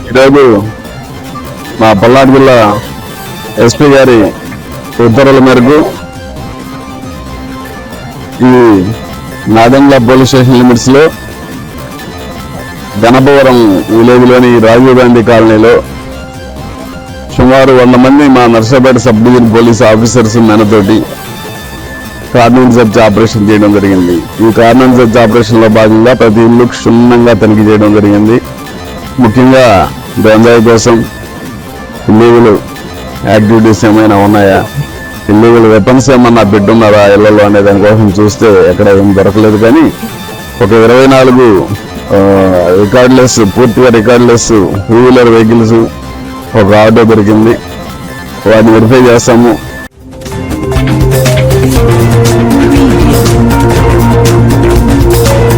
ఈరోజు మా పల్నాడు జిల్లా ఎస్పీ గారి ఉత్తర్వుల మేరకు ఈ నాదెండ్ల పోలీస్ స్టేషన్ లిమిట్స్ లో గణపవరం విలేజ్లోని రాజీవ్ గాంధీ కాలనీలో సుమారు 100 మంది మా Narsapet sub division police officers మెనతోటి కార్నూన్ సెర్చ్ ఆపరేషన్ చేయడం జరిగింది. ఈ కార్నూన్ సెర్చ్ ఆపరేషన్ లో భాగంగా ప్రతి ఇల్లు క్షుణ్ణంగా తనిఖీ చేయడం జరిగింది. ముఖ్యంగా గంజాయి కోసం ఇల్లీగల్ యాక్టివిటీస్ ఏమైనా ఉన్నాయా, ఇల్లీగల్ వెపన్స్ ఏమన్నా పెట్టున్నారా ఇళ్లలో అనే దానికోసం చూస్తే ఎక్కడ ఏం దొరకలేదు. కానీ ఒక 24 రికార్డులెస్, పూర్తిగా రికార్డులెస్ 2 వీలర్ వెహికల్స్, ఒక ఆటో దొరికింది. వాటిని వెరిఫై చేస్తాము.